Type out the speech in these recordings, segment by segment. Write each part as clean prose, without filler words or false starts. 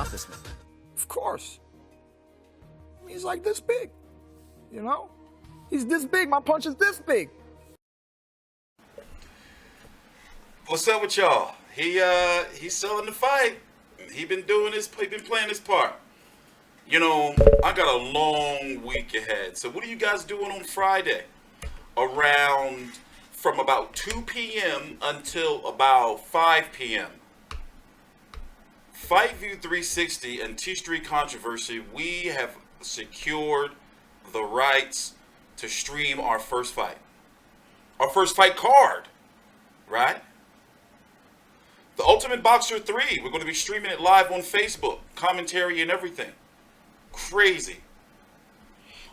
stop this man. Of course. He's like this big, you know? He's this big. My punch is this big. What's up with y'all? He's selling the fight. He been playing his part. You know, I got a long week ahead. So what are you guys doing on Friday? From about 2 p.m. until about 5 p.m. FightView 360 and TstreeT Controversy, we have secured the rights to stream our first fight. Our first fight card, right? The Ultimate Boxer 3, we're going to be streaming it live on Facebook, commentary and everything. Crazy.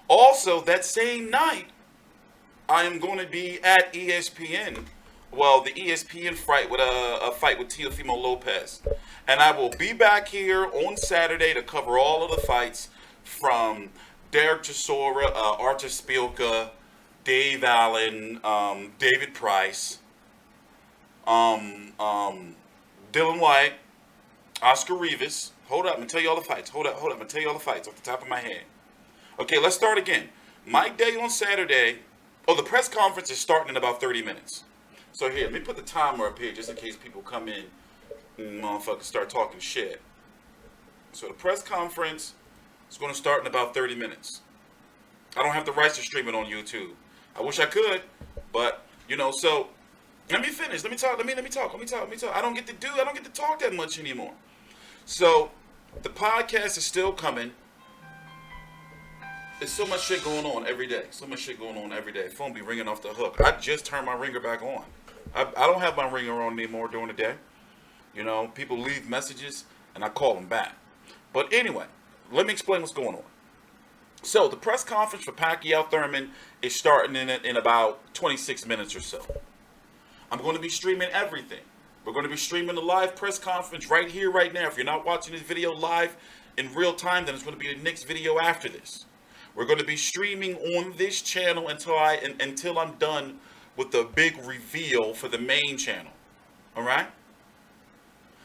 Also, that same night, I am going to be at ESPN. Well, the ESPN fight with a fight with Teofimo Lopez. And I will be back here on Saturday to cover all of the fights from Derek Chisora, Artur Spielka, Dave Allen, David Price, Dillian Whyte, Oscar Rivas. Hold up, I'm going to tell you all the fights. Hold up, I'm going to tell you all the fights off the top of my head. Okay, let's start again. My day on Saturday. Oh, the press conference is starting in about 30 minutes. So here, let me put the timer up here just in case people come in and motherfuckers start talking shit. So the press conference is going to start in about 30 minutes. I don't have the rights to stream it on YouTube. I wish I could, but, you know, so let me finish. Let me talk. I don't get to talk that much anymore. So the podcast is still coming. There's so much shit going on every day. Phone be ringing off the hook. I just turned my ringer back on. I don't have my ringer on anymore during the day. You know, people leave messages and I call them back. But anyway, let me explain what's going on. So the press conference for Pacquiao Thurman is starting in about 26 minutes or so. I'm going to be streaming everything. We're going to be streaming the live press conference right here, right now. If you're not watching this video live in real time, then it's going to be the next video after this. We're going to be streaming on this channel until I'm done with the big reveal for the main channel. All right?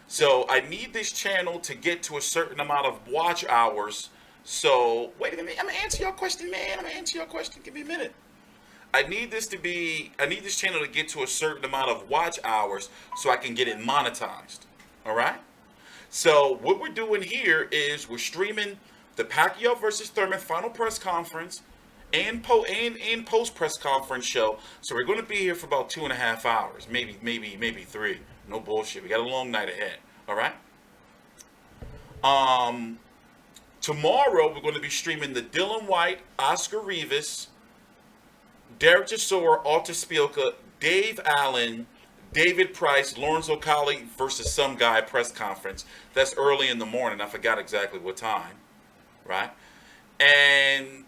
So I need this channel to get to a certain amount of watch hours. So wait a minute. I'm going to answer your question, man. Give me a minute. I need this channel to get to a certain amount of watch hours so I can get it monetized. All right? So what we're doing here is we're streaming the Pacquiao versus Thurman final press conference and post press conference show. So we're going to be here for about 2.5 hours, maybe 3. No bullshit. We got a long night ahead. All right. Tomorrow we're going to be streaming the Dillian Whyte, Oscar Rivas, Derek Chisora, Artur Spielka, Dave Allen, David Price, Lawrence O'Collie versus some guy press conference. That's early in the morning. I forgot exactly what time. Right? And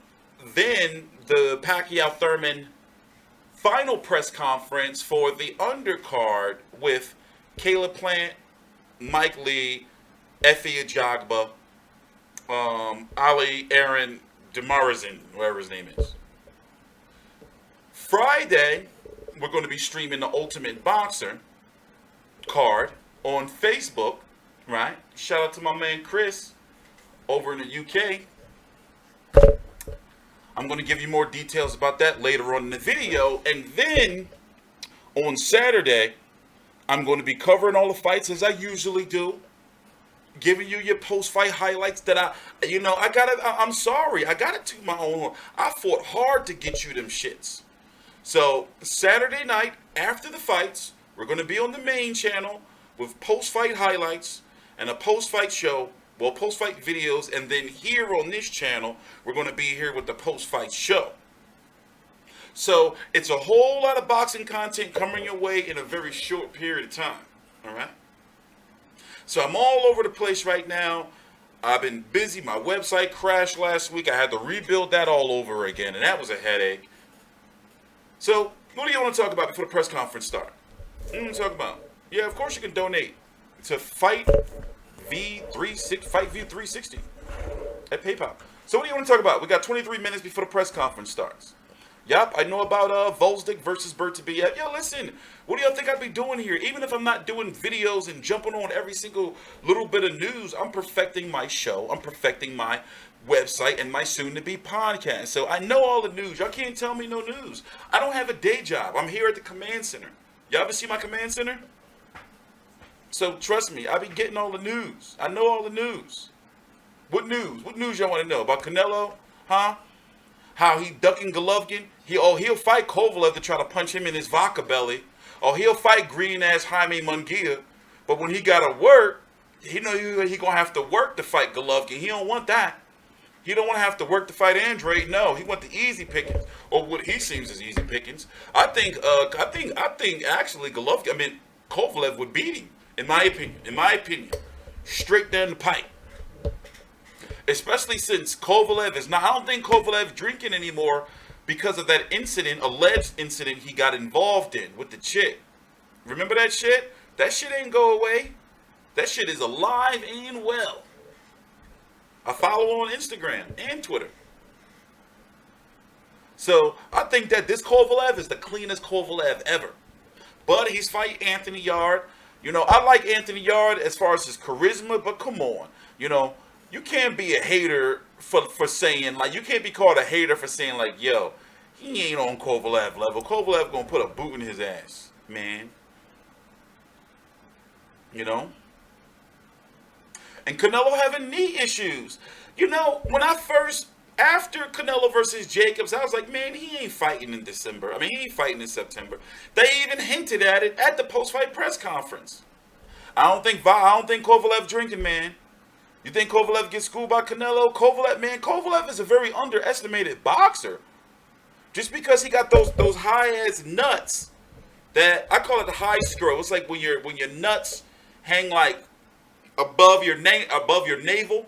then the Pacquiao Thurman final press conference for the undercard with Caleb Plant, Mike Lee, Efe Ajagba, Ali Aaron Demarazin, whatever his name is. Friday, we're going to be streaming the Ultimate Boxer card on Facebook, right? Shout out to my man Chris over in the UK. I'm going to give you more details about that later on in the video. And then on Saturday, I'm going to be covering all the fights as I usually do. Giving you your post-fight highlights that I'm sorry. I got to toot my own horn. I fought hard to get you them shits. So Saturday night, after the fights, we're going to be on the main channel with post-fight highlights and a post-fight show. Well, post-fight videos, and then here on this channel, we're going to be here with the post-fight show. So it's a whole lot of boxing content coming your way in a very short period of time. All right? So I'm all over the place right now. I've been busy. My website crashed last week. I had to rebuild that all over again, and that was a headache. So what do you want to talk about before the press conference starts? What do you want to talk about? Yeah, of course you can donate to FightView 360 at PayPal. So what do you want to talk about? We got 23 minutes before the press conference starts. Yup, I know about Volsdick versus Bertabiev. Yo, listen, what do y'all think I'd be doing here? Even if I'm not doing videos and jumping on every single little bit of news, I'm perfecting my show. I'm perfecting my website and my soon-to-be podcast. So I know all the news. Y'all can't tell me no news. I don't have a day job. I'm here at the command center. Y'all ever see my command center? So trust me, I be getting all the news. I know all the news. What news? What news y'all want to know? About Canelo? Huh? How he ducking Golovkin? He'll fight Kovalev to try to punch him in his vodka belly. Or he'll fight green ass Jaime Munguia. But when he gotta work, he gonna have to work to fight Golovkin. He don't want that. He don't want to have to work to fight Andre. No, he want the easy pickings, or what he seems as easy pickings. I think actually Kovalev would beat him. In my opinion, straight down the pipe. Especially since Kovalev is not. I don't think Kovalev drinking anymore because of that alleged incident he got involved in with the chick. Remember that shit? That shit ain't go away. That shit is alive and well. I follow on Instagram and Twitter. So I think that this Kovalev is the cleanest Kovalev ever. But he's fighting Anthony Yard. I like Anthony Yard as far as his charisma, but come on. You can't be a hater for saying, like, you can't be called a hater for saying, like, yo, he ain't on Kovalev level. Kovalev gonna put a boot in his ass, man. And Canelo having knee issues. After Canelo versus Jacobs, I was like, man, he ain't fighting in December. I mean, he ain't fighting in September. They even hinted at it at the post-fight press conference. I don't think Kovalev drinking, man. You think Kovalev gets schooled by Canelo? Kovalev is a very underestimated boxer. Just because he got those high-ass nuts that, I call it the high scroll. It's like when your nuts hang like above your navel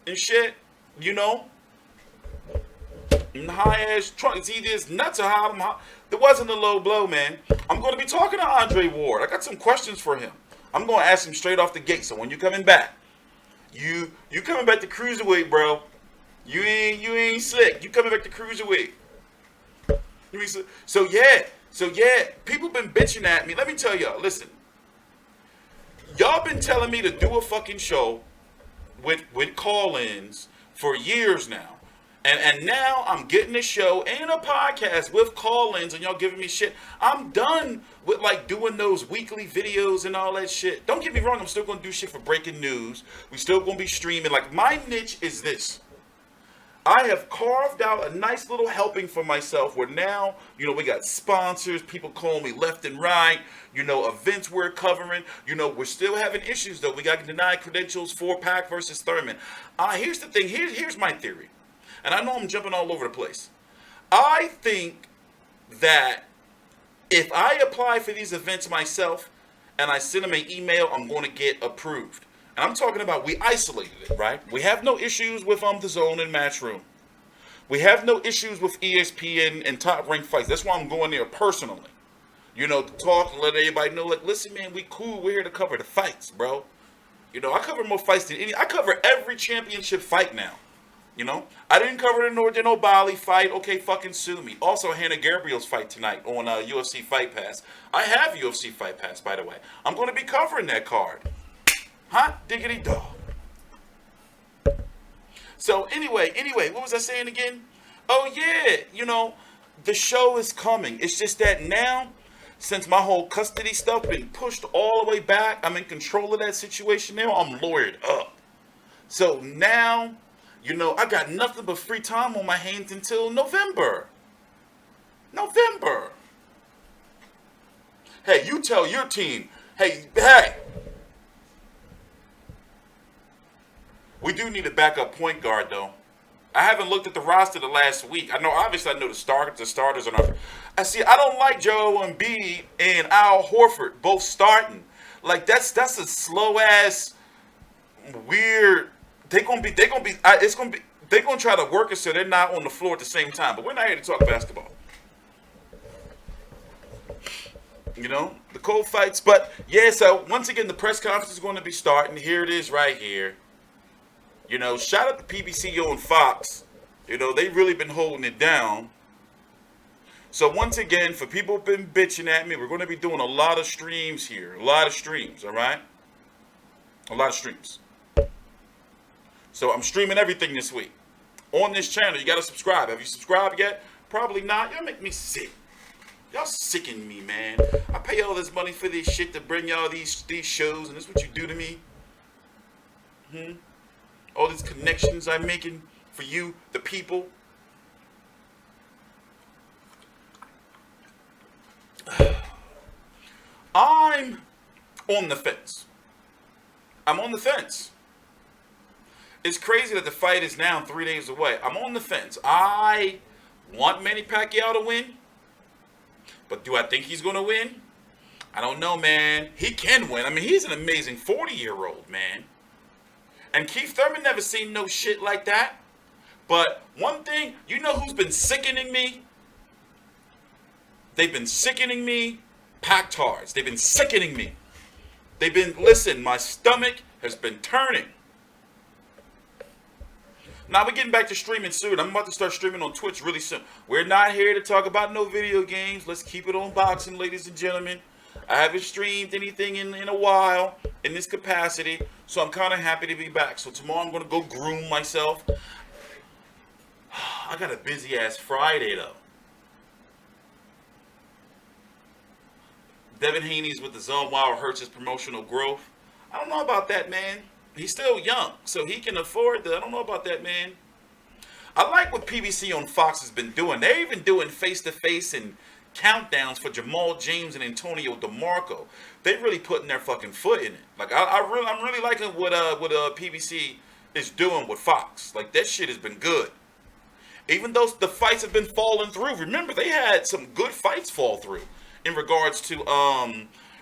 and shit, And high-ass trunk. It's either his nuts or high. There wasn't a low blow, man. I'm going to be talking to Andre Ward. I got some questions for him. I'm going to ask him straight off the gate. So when you coming back, you coming back to cruiserweight, bro. You ain't slick. You coming back to cruiserweight. So yeah. People been bitching at me. Let me tell y'all. Listen. Y'all been telling me to do a fucking show with call-ins for years now. And now I'm getting a show and a podcast with call-ins and y'all giving me shit. I'm done with like doing those weekly videos and all that shit. Don't get me wrong, I'm still going to do shit for breaking news. We still going to be streaming. Like, my niche is this. I have carved out a nice little helping for myself where now, we got sponsors, people calling me left and right, events we're covering. We're still having issues though. We got denied credentials for Pac versus Thurman. Here's the thing. Here's my theory. And I know I'm jumping all over the place. I think that if I apply for these events myself and I send them an email, I'm going to get approved. And I'm talking about we isolated it, right? We have no issues with The Zone and Matchroom. We have no issues with ESPN and Top Rank Fights. That's why I'm going there personally. To talk and let everybody know, like, listen, man, we cool. We're here to cover the fights, bro. I cover more fights than I cover every championship fight now. I didn't cover the Nordin O'Bali fight. Okay, fucking sue me. Also, Hannah Gabriel's fight tonight on UFC Fight Pass. I have UFC Fight Pass, by the way. I'm going to be covering that card. Hot diggity dog. So anyway, what was I saying again? Oh yeah, the show is coming. It's just that now, since my whole custody stuff been pushed all the way back, I'm in control of that situation now. I'm lawyered up. So now, I got nothing but free time on my hands until November. Hey, you tell your team, hey. We do need a backup point guard, though. I haven't looked at the roster the last week. I know the starters are not. I don't like Joe Embiid and Al Horford both starting. Like, that's a slow ass, weird. They're gonna try to work it so they're not on the floor at the same time. But we're not here to talk basketball. The cold fights. But yeah, so once again, the press conference is going to be starting. Here it is, right here. Shout out to PBCO and Fox. They really been holding it down. So once again, for people who've been bitching at me, we're going to be doing a lot of streams here. A lot of streams, all right? A lot of streams. So I'm streaming everything this week. On this channel, you got to subscribe. Have you subscribed yet? Probably not. Y'all make me sick. Y'all sicken me, man. I pay all this money for this shit to bring y'all these shows, and this is what you do to me? All these connections I'm making for you, the people. I'm on the fence. I'm on the fence. It's crazy that the fight is now 3 days away. I'm on the fence. I want Manny Pacquiao to win. But do I think he's going to win? I don't know, man. He can win. I mean, he's an amazing 40-year-old, man. And Keith Thurman never seen no shit like that. But one thing, you know who's been sickening me? They've been sickening me. Pactards. They've been sickening me. They've been, listen, my stomach has been turning. Now we're getting back to streaming soon. I'm about to start streaming on Twitch really soon. We're not here to talk about no video games. Let's keep it on boxing, ladies and gentlemen. I haven't streamed anything in a while in this capacity, so I'm kind of happy to be back. So tomorrow I'm going to go groom myself. I got a busy-ass Friday, though. Devin Haney's with the Zone Wild hurts his promotional growth. I don't know about that, man. He's still young, so he can afford that. I don't know about that, man. I like what PBC on Fox has been doing. They're even doing face-to-face and countdowns for Jamal James and Antonio DeMarco. They're really putting their fucking foot in it. Like I'm really liking what PBC is doing with Fox. Like that shit has been good. Even though the fights have been falling through. Remember, they had some good fights fall through in regards to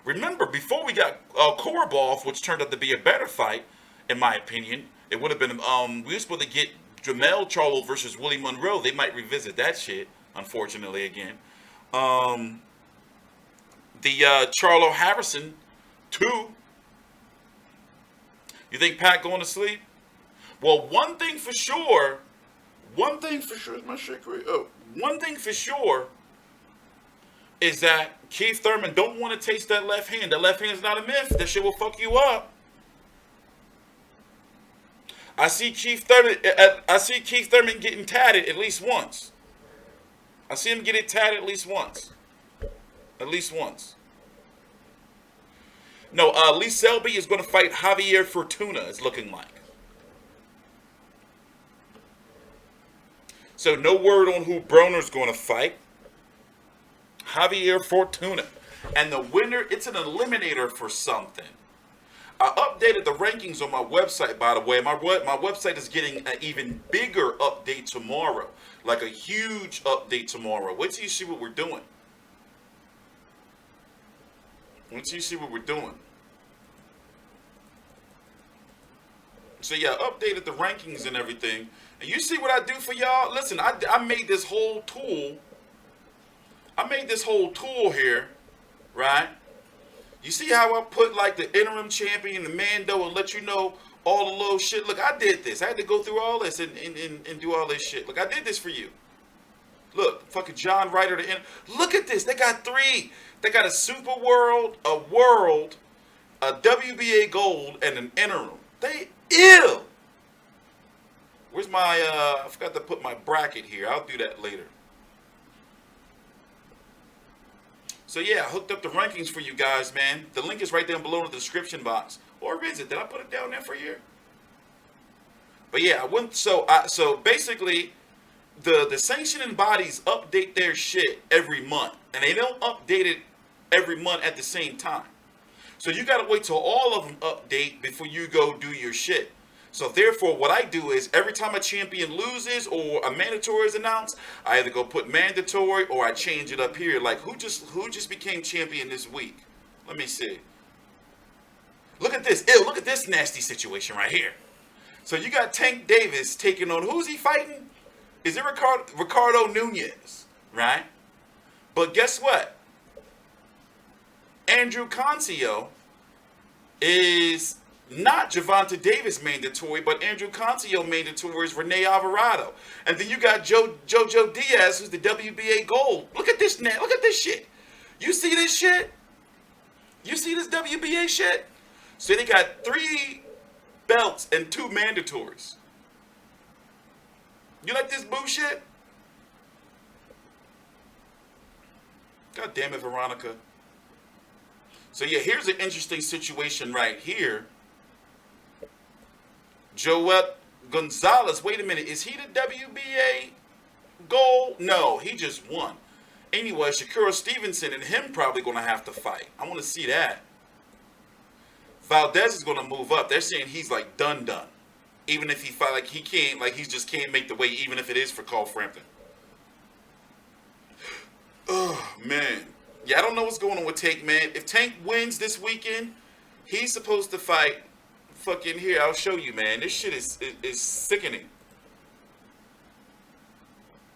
remember before we got Korobov, which turned out to be a better fight. In my opinion, it would have been, we were supposed to get Jamel Charlo versus Willie Monroe. They might revisit that shit, unfortunately, again. The Charlo Harrison 2. You think Pat going to sleep? Well, one thing for sure, is my shit great? Oh, one thing for sure is that Keith Thurman don't want to taste that left hand. That left hand is not a myth. That shit will fuck you up. I see Keith Thurman getting tatted at least once. I see him get it tatted at least once. At least once. No, Lee Selby is going to fight Javier Fortuna, it's looking like. So no word on who Broner's going to fight. Javier Fortuna. And the winner, it's an eliminator for something. I updated the rankings on my website, by the way. My website is getting an even bigger update tomorrow. Like a huge update tomorrow. Wait till you see what we're doing. Wait till you see what we're doing. So yeah, I updated the rankings and everything. And you see what I do for y'all? Listen, I made this whole tool. I made this whole tool here, right? You see how I put like the interim champion, the Mando, and let you know all the little shit? Look, I did this. I had to go through all this and do all this shit. Look, I did this for you. Look, fucking John Ryder. Look at this. They got 3. They got a Super World, a World, a WBA Gold, and an interim. They ill. Where's my, I forgot to put my bracket here. I'll do that later. So yeah, I hooked up the rankings for you guys, man. The link is right down below in the description box. Or is it? Did I put it down there for you? But yeah, I went. So basically, the sanctioning bodies update their shit every month, and they don't update it every month at the same time. So you gotta wait till all of them update before you go do your shit. So therefore, what I do is every time a champion loses or a mandatory is announced, I either go put mandatory or I change it up here. Like who just became champion this week? Let me see. Look at this. Ew, look at this nasty situation right here. So you got Tank Davis taking on, who's he fighting? Is it Ricardo Nunez, right? But guess what? Andrew Concio is Not Gervonta Davis mandatory, but Andrew Cancio mandatory is Rene Alvarado. And then you got Jojo Diaz, who's the WBA gold. Look at this now. Look at this shit. You see this shit? You see this WBA shit? So they got 3 belts and 2 mandatories. You like this bullshit? God damn it, Veronica. So yeah, here's an interesting situation right here. Joel Gonzalez, wait a minute, is he the WBA gold? No, he just won. Anyway, Shakur Stevenson and him probably going to have to fight. I want to see that. Valdez is going to move up. They're saying he's like done. Even if he fight, like he can't, like he just can't make the weight, even if it is for Cole Frampton. Oh, man. Yeah, I don't know what's going on with Tank, man. If Tank wins this weekend, he's supposed to fight fucking here. I'll show you, man. This shit is sickening.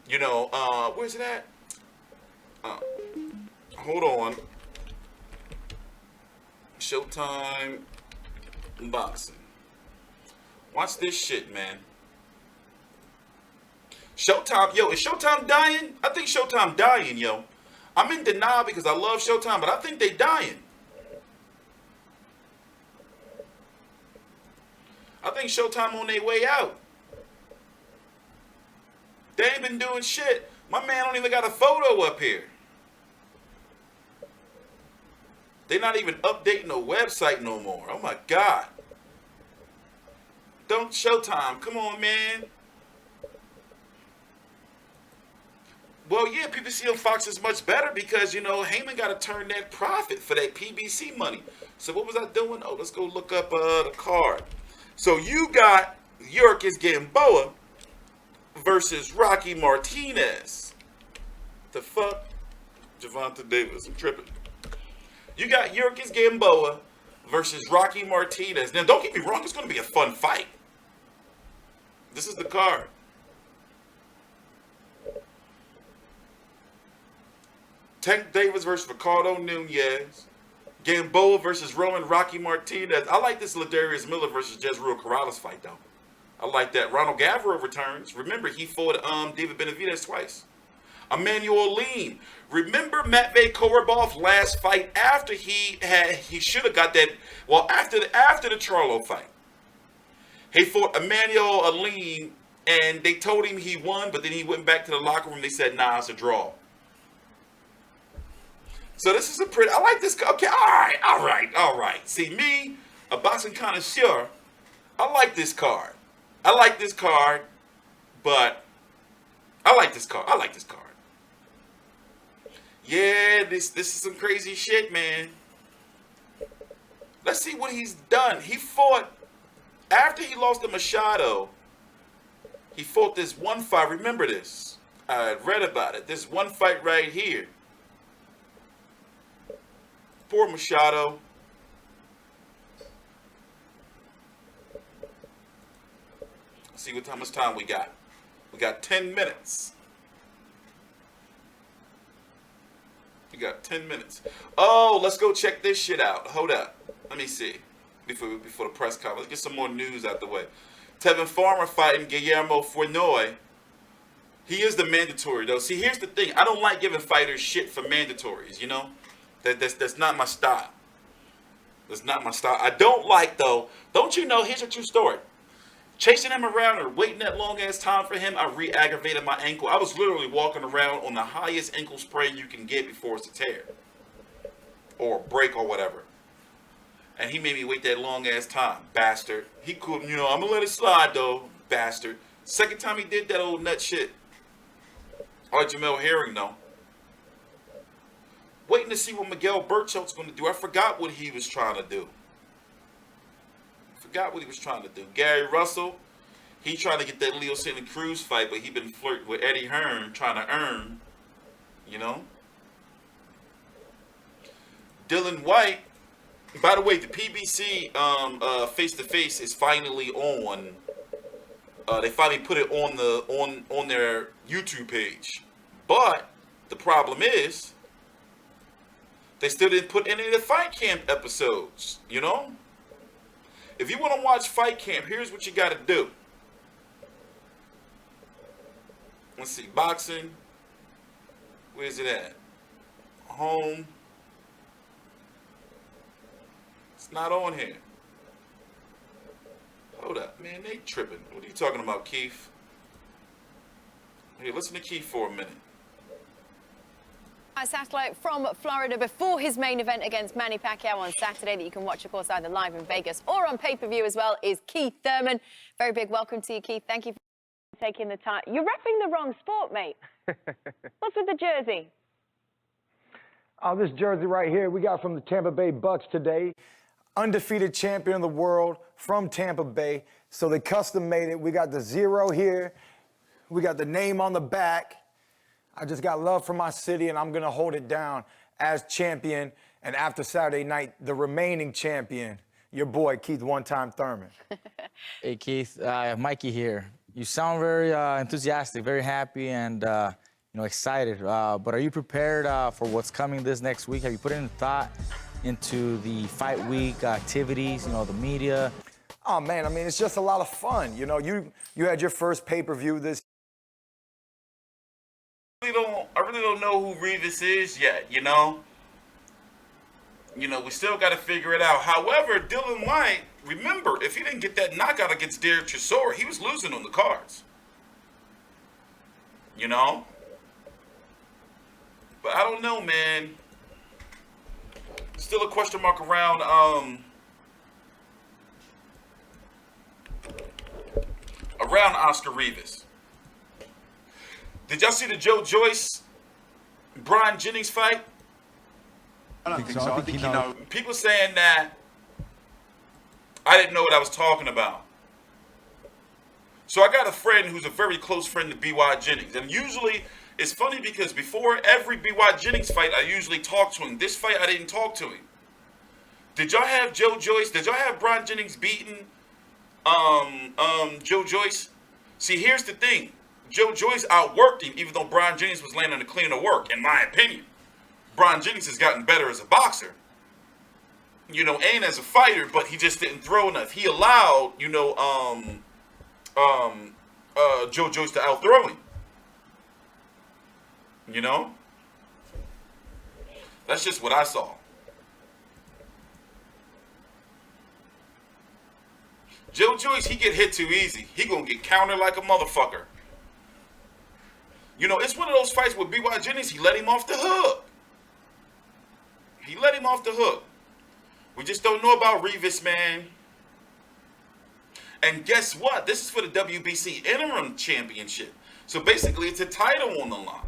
You know, where's it at? Hold on. Showtime boxing. Watch this shit, man. Showtime, yo, is Showtime dying? I think Showtime dying, yo. I'm in denial because I love Showtime, but I think they dying. I think Showtime on their way out. They ain't been doing shit. My man don't even got a photo up here. They're not even updating the website no more. Oh my God. Don't Showtime. Come on, man. Well, yeah, PBC on Fox is much better because, you know, Heyman got to turn that profit for that PBC money. So what was I doing? Oh, let's go look up the card. So you got Yurkis Gamboa versus Rocky Martinez. The fuck? Gervonta Davis. I'm tripping. You got Yurkis Gamboa versus Rocky Martinez. Now, don't get me wrong. It's going to be a fun fight. This is the card. Tank Davis versus Ricardo Nunez. Gamboa versus Roman Rocky Martinez. I like this Ladarius Miller versus Jezreel Corrales fight, though. I like that. Ronald Gavro returns. Remember, he fought David Benavidez twice. Emmanuel Lean. Remember Matvey Korobov last fight after he should have got that. Well, after the Charlo fight, he fought Emmanuel Lean, and they told him he won, but then he went back to the locker room. They said, "Nah, it's a draw." So this is a pretty. I like this. Okay, all right. See, me, a boxing connoisseur, I like this card. But I like this card. Yeah, this is some crazy shit, man. Let's see what he's done. He fought after he lost to Machado. He fought this one fight. Remember this? I read about it. This one fight right here. Poor Machado. See how much time we got. We got 10 minutes. We got 10 minutes. Oh, let's go check this shit out. Hold up. Let me see. Before the press conference. Let's get some more news out the way. Tevin Farmer fighting Guillermo Fournoy. He is the mandatory, though. See, here's the thing. I don't like giving fighters shit for mandatories, you know? That's not my style. That's not my style. I don't like, though. Don't you know, here's a true story. Chasing him around or waiting that long ass time for him, I re-aggravated my ankle. I was literally walking around on the highest ankle sprain you can get before it's a tear. Or a break or whatever. And he made me wait that long ass time. Bastard. He couldn't, you know, I'm gonna let it slide though. Bastard. Second time he did that old nut shit. All right, Jamel Herring though. Waiting to see what Miguel Burchell's going to do. I forgot what he was trying to do. Gary Russell, he trying to get that Leo Santa Cruz fight, but he been flirting with Eddie Hearn, trying to earn, you know. Dylan Whyte. By the way, the PBC face-to-face is finally on. They finally put it on their YouTube page. But the problem is, they still didn't put any of the fight camp episodes, you know? If you want to watch Fight Camp, here's what you got to do. Let's see, boxing. Where's it at? Home. It's not on here. Hold up, man, they tripping. What are you talking about, Keith? Here, listen to Keith for a minute. Satellite from Florida before his main event against Manny Pacquiao on Saturday that you can watch, of course, either live in Vegas or on pay-per-view as well, is Keith Thurman. Very big welcome to you, Keith. Thank you for taking the time. You're repping the wrong sport, mate. What's with the jersey? Oh, this jersey right here we got from the Tampa Bay Bucks today. Undefeated champion of the world from Tampa Bay. So they custom made it. We got the 0 here. We got the name on the back. I just got love for my city, and I'm going to hold it down as champion. And after Saturday night, the remaining champion, your boy, Keith One-Time Thurman. Hey, Keith. Mikey here. You sound very enthusiastic, very happy, and excited. But are you prepared for what's coming this next week? Have you put any thought into the fight week activities, the media? Oh, man, I mean, it's just a lot of fun. You had your first pay-per-view this. I really don't know who Rivas is yet, we still got to figure it out. However, Dillian Whyte, remember, if he didn't get that knockout against Derek Chisora, he was losing on the cards. But I don't know, man. Still a question mark around Oscar Rivas. Did y'all see the Joe Joyce, Brian Jennings fight? I don't think so. I think you know. People saying that I didn't know what I was talking about. So I got a friend who's a very close friend to B.Y. Jennings. And usually, it's funny because before every B.Y. Jennings fight, I usually talk to him. This fight, I didn't talk to him. Did y'all have Joe Joyce? Did y'all have Brian Jennings beating Joe Joyce? See, here's the thing. Joe Joyce outworked him, even though Brian Jennings was landing the cleaner work, in my opinion. Brian Jennings has gotten better as a boxer. And as a fighter, but he just didn't throw enough. He allowed, Joe Joyce to outthrow him. That's just what I saw. Joe Joyce, he get hit too easy. He gonna get countered like a motherfucker. It's one of those fights with B.Y. Jennings, he let him off the hook. We just don't know about Rivas, man. And guess what? This is for the WBC Interim Championship. So basically, it's a title on the line.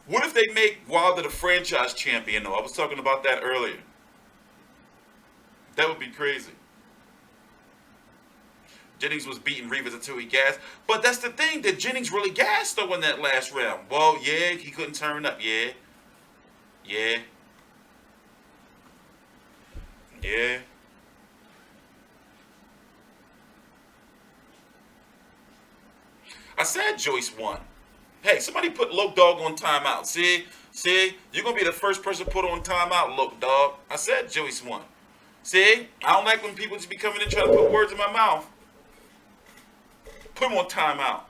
What if they make Wilder the franchise champion, though? I was talking about that earlier. That would be crazy. Jennings was beating Rivas until he gassed. But that's the thing. Did Jennings really gas, though, in that last round? Well, yeah, he couldn't turn up. Yeah. I said Joyce won. Hey, somebody put Loc Dog on timeout. See? You're going to be the first person put on timeout, Loc Dog. I said Joyce won. See? I don't like when people just be coming in trying to put words in my mouth. Put him on timeout.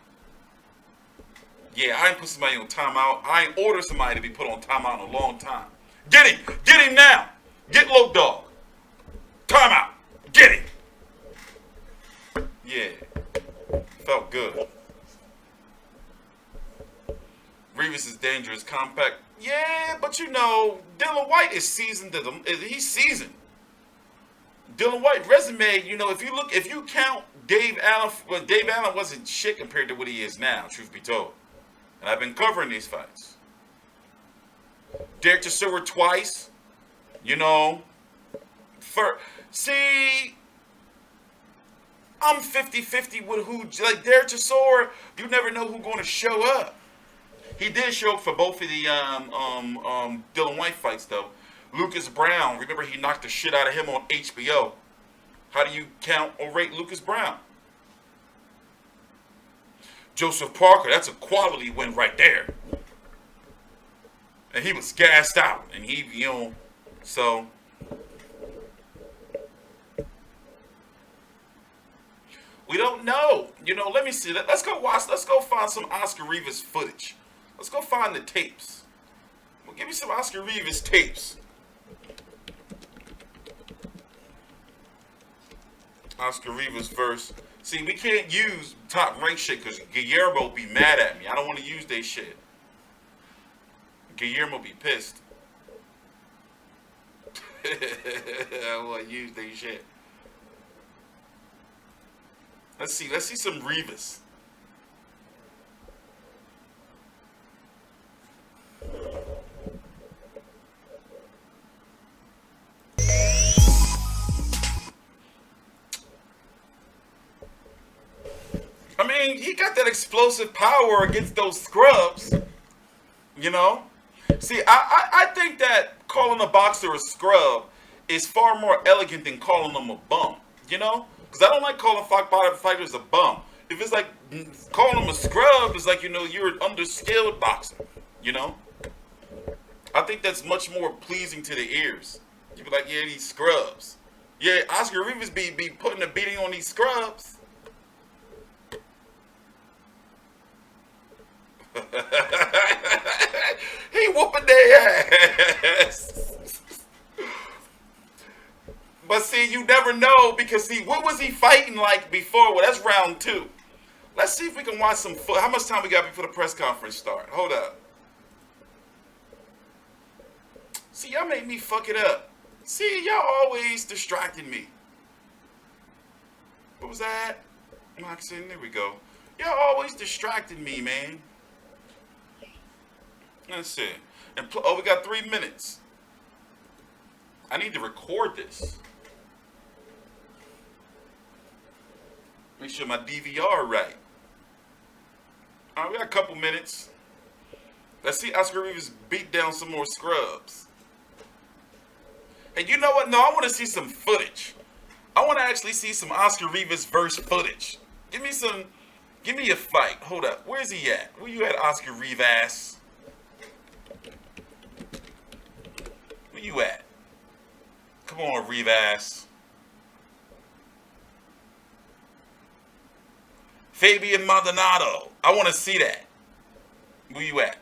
Yeah, I ain't put somebody on timeout. I ain't ordered somebody to be put on timeout in a long time. Get him! Get him now! Get Loc Dog. Timeout! Get him! Yeah. Felt good. Rivas is dangerous, compact. Yeah, but Dillian Whyte is seasoned. He's seasoned. Dillian Whyte resume, if you count Dave Allen, well, Dave Allen wasn't shit compared to what he is now, truth be told. And I've been covering these fights. Derek Chisora twice. See, I'm 50-50 with who, like Derek Chisora, you never know who's going to show up. He did show up for both of the Dillian Whyte fights, though. Lucas Brown, remember he knocked the shit out of him on HBO. How do you count or rate Lucas Brown? Joseph Parker, that's a quality win right there. And he was gassed out. And so We don't know. You know, let me see. Let's go watch. Let's go find some Oscar Rivas footage. Let's go find the tapes. Well, give me some Oscar Rivas tapes. Oscar Rivas verse. See, we can't use top rank shit because Guillermo be mad at me. I don't want to use they shit. Guillermo be pissed. I don't want to use they shit. Let's see some Rivas. I mean, he got that explosive power against those scrubs, you know? See, I think that calling a boxer a scrub is far more elegant than calling them a bum, you know? Because I don't like calling fighters a bum. If it's like calling them a scrub, it's like, you know, you're an underskilled boxer, you know? I think that's much more pleasing to the ears. You be like, yeah, these scrubs. Yeah, Oscar Rivas be putting a beating on these scrubs. He whooping their ass. But see, you never know because see, what was he fighting like before? Well, that's round 2. Let's see if we can watch some foot. How much time we got before the press conference start? Hold up. See, y'all make me fuck it up. See, y'all always distracting me. What was that? Moxon, there we go. Y'all always distracting me, man. Let's see. And oh, we got 3 minutes. I need to record this. Make sure my DVR right. All right, we got a couple minutes. Let's see Oscar Rivas beat down some more scrubs. And you know what? No, I want to see some footage. I want to actually see some Oscar Rivas verse footage. Give me a fight. Hold up. Where's he at? Where you at, Oscar Rivas? Where you at? Come on, Rivas. Fabian Maldonado. I want to see that. Where you at?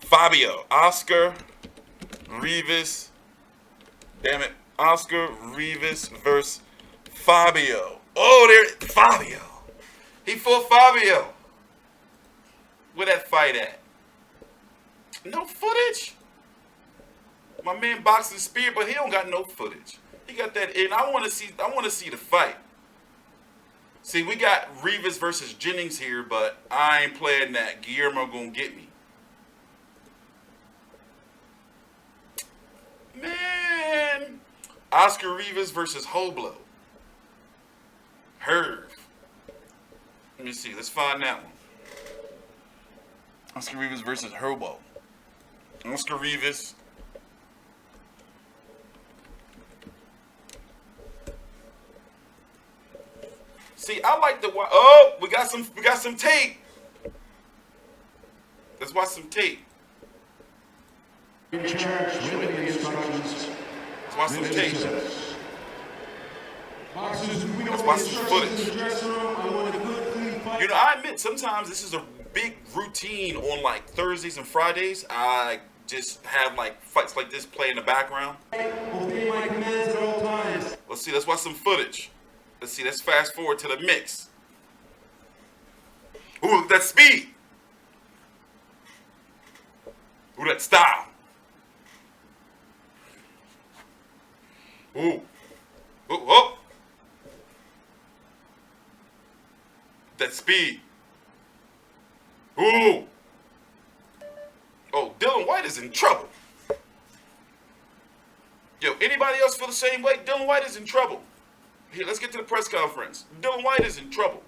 Fabio. Oscar Rivas. Damn it. Oscar Rivas versus Fabio. Oh, there. Fabio. He fought Fabio. Where that fight at? No footage? My man boxing spear, but he don't got no footage. He got that in. I want to see the fight. See, we got Rivas versus Jennings here, but I ain't playing that. Guillermo gonna get me. Man. Oscar Rivas versus Hoblo. Herv. Let me see. Let's find that one. Oscar Rivas versus Hoblo. Oscar Rivas. See, I like the. Oh, we got some tape. Let's watch some tape. Let's watch some tape. Let's watch some footage. You know, I admit sometimes this is a big routine on like Thursdays and Fridays. I just have like fights like this play in the background. Obey my commands at all times. Let's see. Let's watch some footage. Let's see. Let's fast forward to the mix. Ooh, that speed. Ooh, that style. Ooh. Ooh, oh. That speed. Ooh. Oh, Dillian Whyte is in trouble. Yo, anybody else feel the same way? Dillian Whyte is in trouble. Here, let's get to the press conference. Dillian Whyte is in trouble.